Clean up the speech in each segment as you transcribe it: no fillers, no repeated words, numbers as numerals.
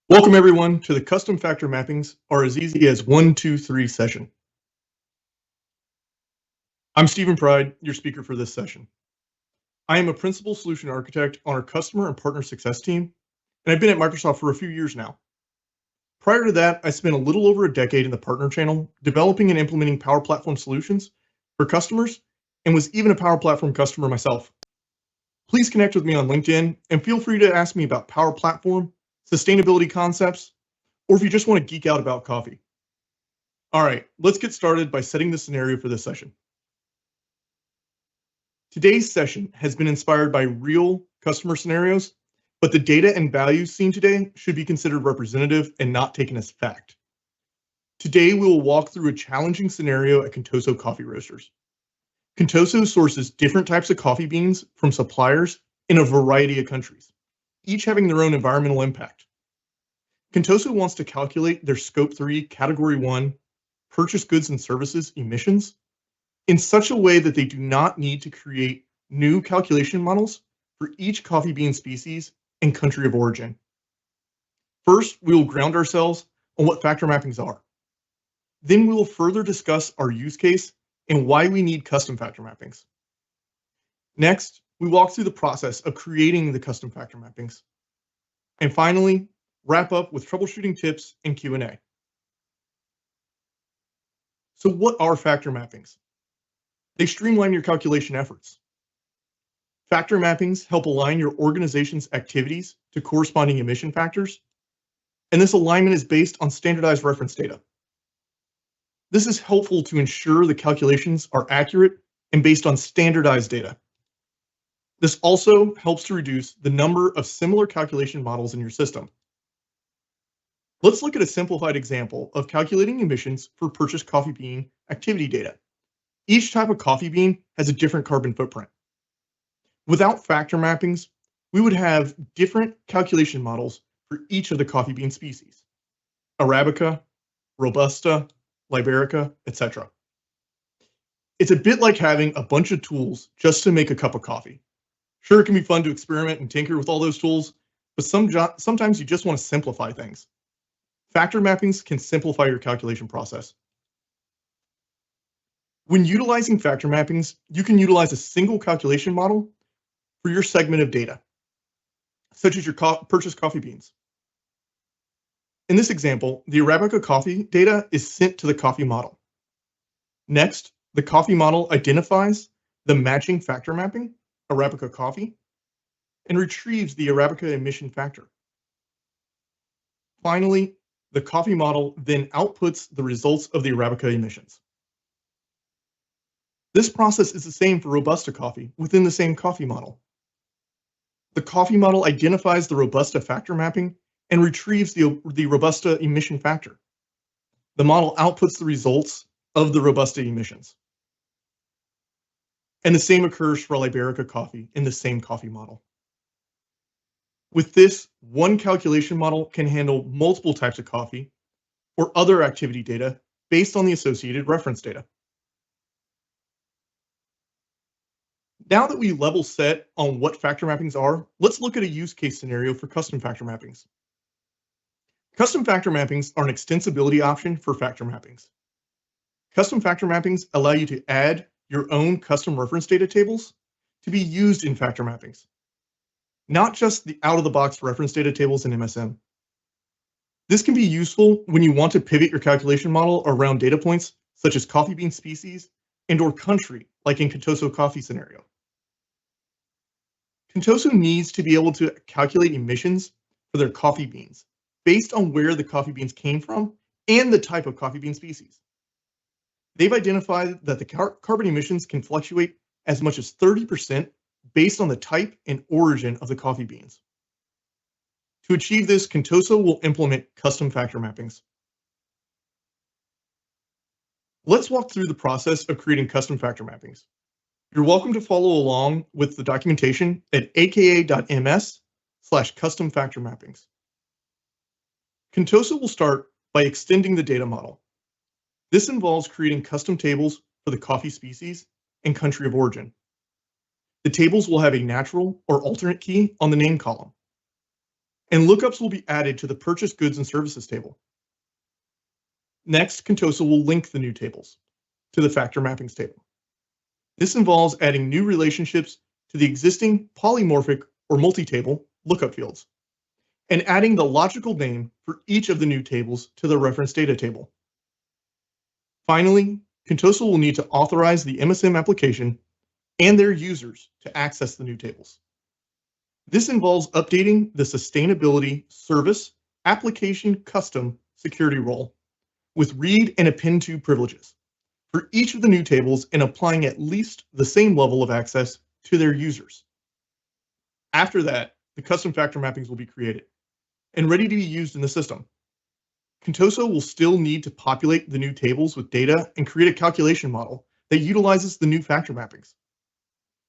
Welcome everyone to the custom factor mappings are as easy as 1, 2, 3 session. I'm Stephen Pride, your speaker for this session. I am a principal solution architect on our customer and partner success team, and I've been at Microsoft for a few years now. Prior to that, I spent a little over a decade in the partner channel, developing and implementing Power Platform solutions for customers, and was even a Power Platform customer myself. Please connect with me on LinkedIn, and feel free to ask me about Power Platform, sustainability concepts, or if you just want to geek out about coffee. All right, let's get started by setting the scenario for this session. Today's session has been inspired by real customer scenarios, but the data and values seen today should be considered representative and not taken as fact. Today, we will walk through a challenging scenario at Contoso Coffee Roasters. Contoso sources different types of coffee beans from suppliers in a variety of countries, each having their own environmental impact. Contoso wants to calculate their Scope 3 Category 1 purchased goods and services emissions in such a way that they do not need to create new calculation models for each coffee bean species and country of origin. First, we will ground ourselves on what factor mappings are. Then we will further discuss our use case and why we need custom factor mappings. Next, we walk through the process of creating the custom factor mappings. And finally, wrap up with troubleshooting tips and Q&A. So what are factor mappings? They streamline your calculation efforts. Factor mappings help align your organization's activities to corresponding emission factors, and this alignment is based on standardized reference data. This is helpful to ensure the calculations are accurate and based on standardized data. This also helps to reduce the number of similar calculation models in your system. Let's look at a simplified example of calculating emissions for purchased coffee bean activity data. Each type of coffee bean has a different carbon footprint. Without factor mappings, we would have different calculation models for each of the coffee bean species: Arabica, Robusta, Liberica, etc. It's a bit like having a bunch of tools just to make a cup of coffee. Sure, it can be fun to experiment and tinker with all those tools, but sometimes you just want to simplify things. Factor mappings can simplify your calculation process. When utilizing factor mappings, you can utilize a single calculation model for your segment of data, such as your purchased coffee beans. In this example, the Arabica coffee data is sent to the coffee model. Next, the coffee model identifies the matching factor mapping, Arabica coffee, and retrieves the Arabica emission factor. Finally, the coffee model then outputs the results of the Arabica emissions. This process is the same for Robusta coffee within the same coffee model. The coffee model identifies the Robusta factor mapping and retrieves the Robusta emission factor. The model outputs the results of the Robusta emissions. And the same occurs for Liberica coffee in the same coffee model. With this, one calculation model can handle multiple types of coffee or other activity data based on the associated reference data. Now that we level set on what factor mappings are, let's look at a use case scenario for custom factor mappings. Custom factor mappings are an extensibility option for factor mappings. Custom factor mappings allow you to add your own custom reference data tables to be used in factor mappings, not just the out-of-the-box reference data tables in MSM. This can be useful when you want to pivot your calculation model around data points such as coffee bean species and/or country, like in Contoso coffee scenario. Contoso needs to be able to calculate emissions for their coffee beans based on where the coffee beans came from and the type of coffee bean species. They've identified that the carbon emissions can fluctuate as much as 30% based on the type and origin of the coffee beans. To achieve this, Contoso will implement custom factor mappings. Let's walk through the process of creating custom factor mappings. You're welcome to follow along with the documentation at aka.ms/custom factor mappings. Contoso will start by extending the data model. This involves creating custom tables for the coffee species and country of origin. The tables will have a natural or alternate key on the name column. and lookups will be added to the purchased goods and services table. Next, Contoso will link the new tables to the factor mappings table. This involves adding new relationships to the existing polymorphic or multi-table lookup fields, and adding the logical name for each of the new tables to the reference data table. Finally, Contoso will need to authorize the MSM application and their users to access the new tables. This involves updating the Sustainability Service Application Custom Security role with read and append to privileges for each of the new tables and applying at least the same level of access to their users. After that, the custom factor mappings will be created and ready to be used in the system. Contoso will still need to populate the new tables with data and create a calculation model that utilizes the new factor mappings.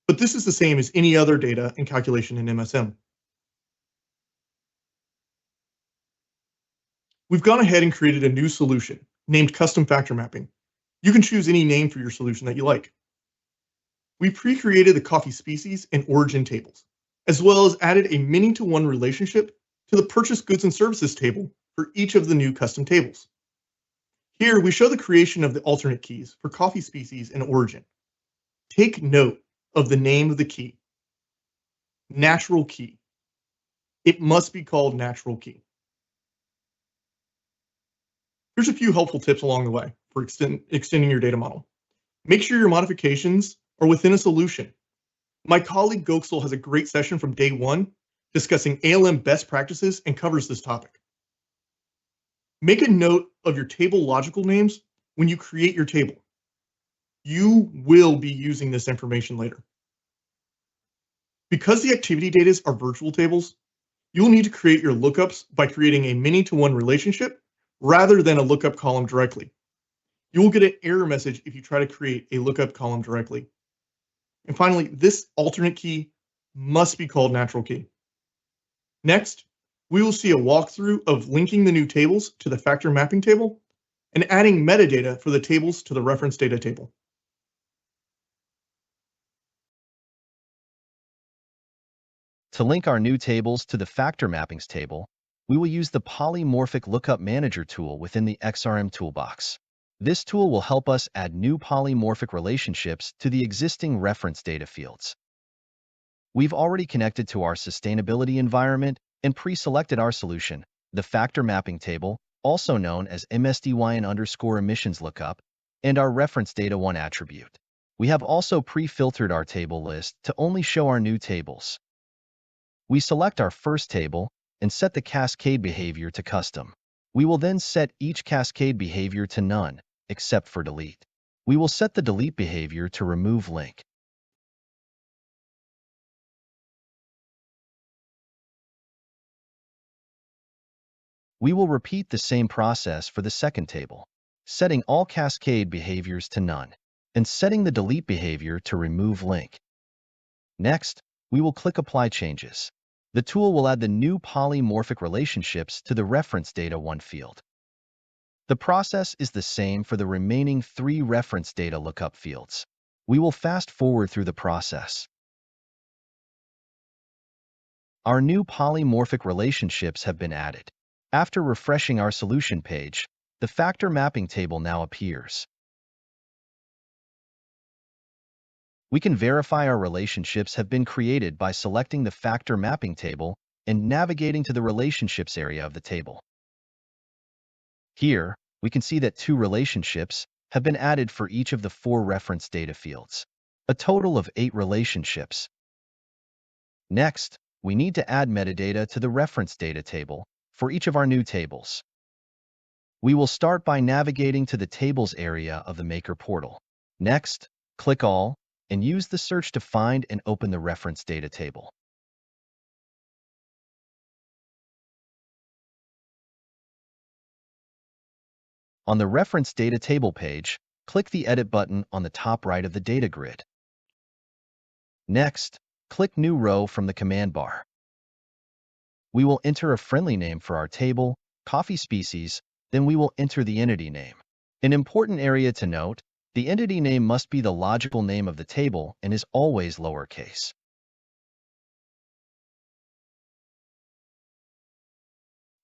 But this is the same as any other data and calculation in MSM. We've gone ahead and created a new solution named Custom Factor Mapping. You can choose any name for your solution that you like. We pre-created the coffee species and origin tables, as well as added a many-to-one relationship to the purchased goods and services table for each of the new custom tables. Here, we show the creation of the alternate keys for coffee species and origin. Take note of the name of the key, natural key. It must be called natural key. Here's a few helpful tips along the way for extending your data model. Make sure your modifications are within a solution. My colleague Goksel has a great session from day one discussing ALM best practices and covers this topic. Make a note of your table logical names when you create your table. You will be using this information later. Because the activity data are virtual tables, you'll need to create your lookups by creating a many-to-one relationship rather than a lookup column directly. You will get an error message if you try to create a lookup column directly. And finally, this alternate key must be called natural key. Next, we will see a walkthrough of linking the new tables to the factor mapping table and adding metadata for the tables to the reference data table. To link our new tables to the factor mappings table, we will use the Polymorphic Lookup Manager tool within the XRM toolbox. This tool will help us add new polymorphic relationships to the existing reference data fields. We've already connected to our sustainability environment and pre-selected our solution, the factor mapping table, also known as MSDYN_emissions lookup, and our reference data 1 attribute. We have also pre-filtered our table list to only show our new tables. We select our first table and set the cascade behavior to custom. We will then set each cascade behavior to none, except for delete. We will set the delete behavior to remove link. We will repeat the same process for the second table, setting all cascade behaviors to none, and setting the delete behavior to remove link. Next, we will click Apply Changes. The tool will add the new polymorphic relationships to the reference data 1 field. The process is the same for the remaining 3 reference data lookup fields. We will fast forward through the process. Our new polymorphic relationships have been added. After refreshing our solution page, the factor mapping table now appears. We can verify our relationships have been created by selecting the factor mapping table and navigating to the relationships area of the table. Here, we can see that 2 relationships have been added for each of the 4 reference data fields, a total of 8 relationships. Next, we need to add metadata to the reference data table for each of our new tables. We will start by navigating to the Tables area of the Maker portal. Next, click All and use the search to find and open the reference data table. On the reference data table page, click the Edit button on the top right of the data grid. Next, click New Row from the command bar. We will enter a friendly name for our table, coffee species, then we will enter the entity name. An important area to note, the entity name must be the logical name of the table and is always lowercase.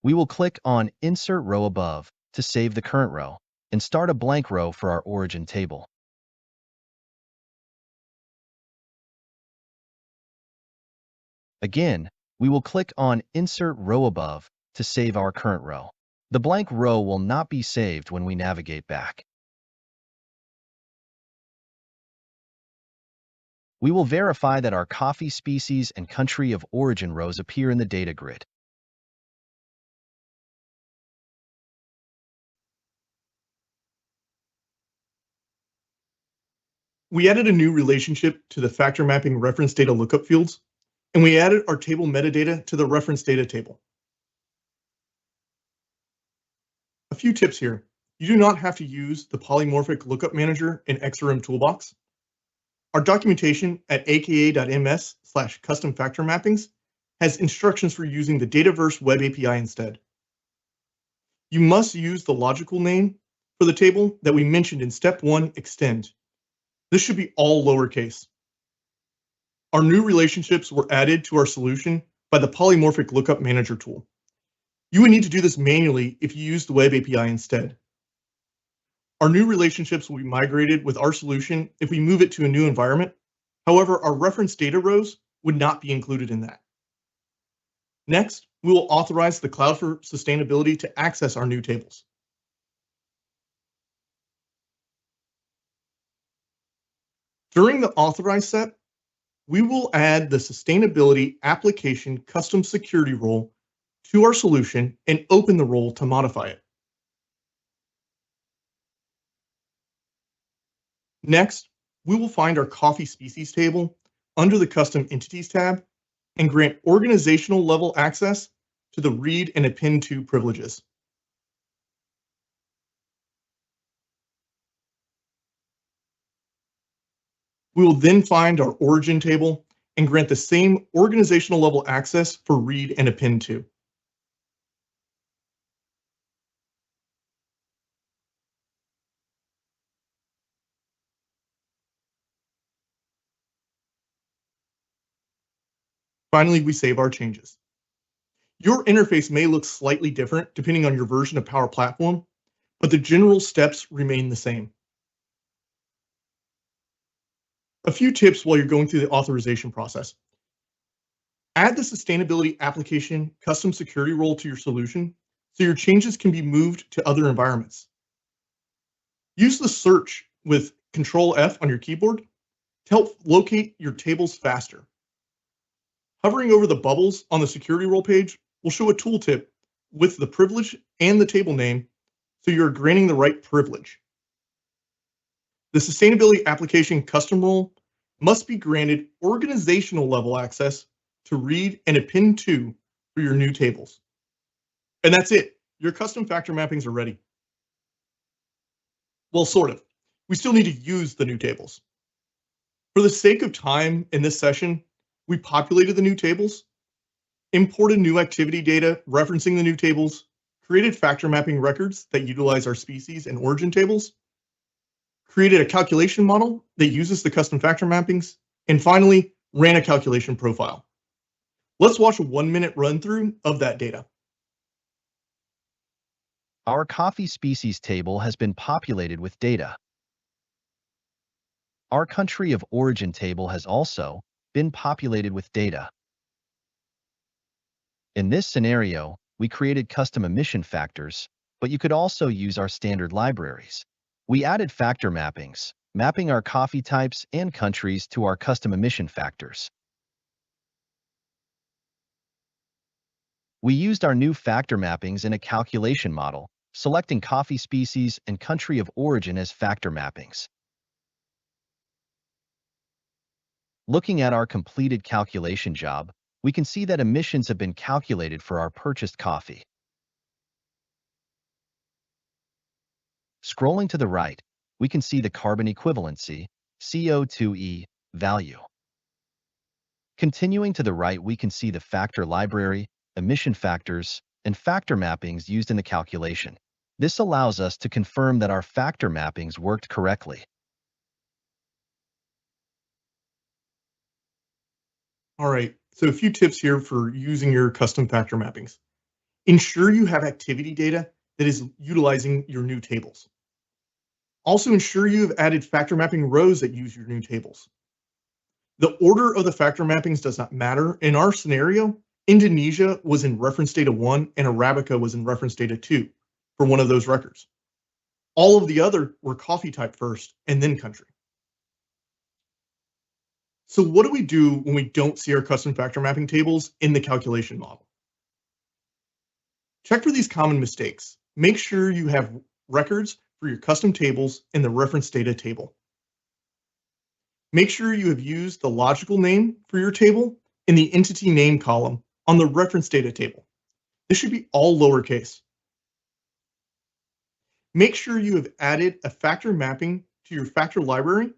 We will click on Insert Row above to save the current row and start a blank row for our origin table. Again, we will click on Insert Row above to save our current row. The blank row will not be saved when we navigate back. We will verify that our coffee species and country of origin rows appear in the data grid. We added a new relationship to the factor mapping reference data lookup fields, and we added our table metadata to the reference data table. A few tips here. You do not have to use the polymorphic lookup manager in XRM Toolbox. Our documentation at aka.ms/custom factor mappings has instructions for using the Dataverse web API instead. You must use the logical name for the table that we mentioned in step 1, extend. This should be all lowercase. Our new relationships were added to our solution by the polymorphic lookup manager tool. You would need to do this manually if you use the web API instead. Our new relationships will be migrated with our solution if we move it to a new environment. However, our reference data rows would not be included in that. Next, we will authorize the Cloud for Sustainability to access our new tables. During the authorize step, we will add the Sustainability Application Custom Security role to our solution and open the role to modify it. Next, we will find our coffee species table under the Custom Entities tab and grant organizational level access to the read and append to privileges. We will then find our origin table and grant the same organizational level access for read and append to. Finally, we save our changes. Your interface may look slightly different depending on your version of Power Platform, but the general steps remain the same. A few tips while you're going through the authorization process. Add the Sustainability Application Custom Security role to your solution so your changes can be moved to other environments. Use the search with Control F on your keyboard to help locate your tables faster. Hovering over the bubbles on the security role page will show a tooltip with the privilege and the table name so you're granting the right privilege. The Sustainability Application Custom role must be granted organizational level access to read and append to for your new tables. And that's it. Your custom factor mappings are ready. Well, sort of. We still need to use the new tables. For the sake of time in this session, we populated the new tables, imported new activity data referencing the new tables, created factor mapping records that utilize our species and origin tables, created a calculation model that uses the custom factor mappings, and finally, ran a calculation profile. Let's watch a 1-minute run through of that data. Our coffee species table has been populated with data. Our country of origin table has also been populated with data. In this scenario, we created custom emission factors, but you could also use our standard libraries. We added factor mappings, mapping our coffee types and countries to our custom emission factors. We used our new factor mappings in a calculation model, selecting coffee species and country of origin as factor mappings. Looking at our completed calculation job, we can see that emissions have been calculated for our purchased coffee. Scrolling to the right, we can see the carbon equivalency, CO2e, value. Continuing to the right, we can see the factor library, emission factors, and factor mappings used in the calculation. This allows us to confirm that our factor mappings worked correctly. All right, so a few tips here for using your custom factor mappings. Ensure you have activity data that is utilizing your new tables. Also ensure you have added factor mapping rows that use your new tables. The order of the factor mappings does not matter. In our scenario, Indonesia was in reference data 1 and Arabica was in reference data 2 for one of those records. All of the other were coffee type first and then country. So what do we do when we don't see our custom factor mapping tables in the calculation model? Check for these common mistakes. Make sure you have records for your custom tables in the reference data table. Make sure you have used the logical name for your table in the entity name column on the reference data table. This should be all lowercase. Make sure you have added a factor mapping to your factor library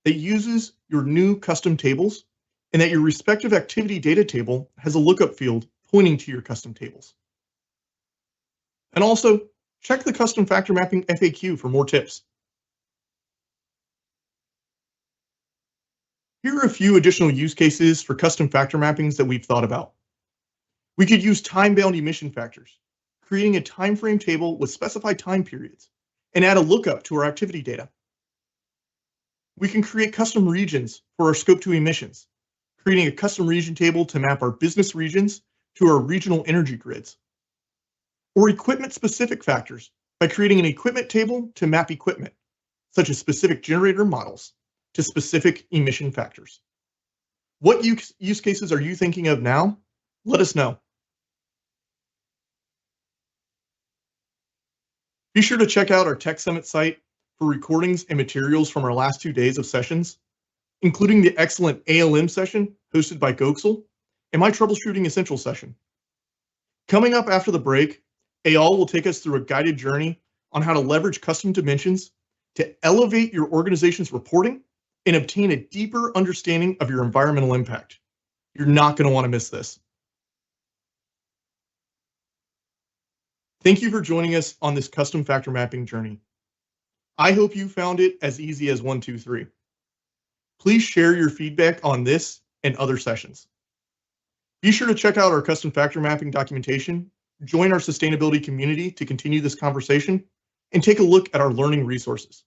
that uses your new custom tables and that your respective activity data table has a lookup field pointing to your custom tables. And also, check the custom factor mapping FAQ for more tips. Here are a few additional use cases for custom factor mappings that we've thought about. We could use time-bound emission factors, creating a time frame table with specified time periods, and add a lookup to our activity data. We can create custom regions for our Scope 2 emissions, creating a custom region table to map our business regions to our regional energy grids. Or equipment-specific factors by creating an equipment table to map equipment, such as specific generator models, to specific emission factors. What use cases are you thinking of now? Let us know. Be sure to check out our Tech Summit site for recordings and materials from our last 2 days of sessions, including the excellent ALM session hosted by Goxel and my Troubleshooting Essentials session. Coming up after the break, Eyal will take us through a guided journey on how to leverage custom dimensions to elevate your organization's reporting and obtain a deeper understanding of your environmental impact. You're not going to want to miss this. Thank you for joining us on this custom factor mapping journey. I hope you found it as easy as 1, 2, 3. Please share your feedback on this and other sessions. Be sure to check out our custom factor mapping documentation, join our sustainability community to continue this conversation, and take a look at our learning resources.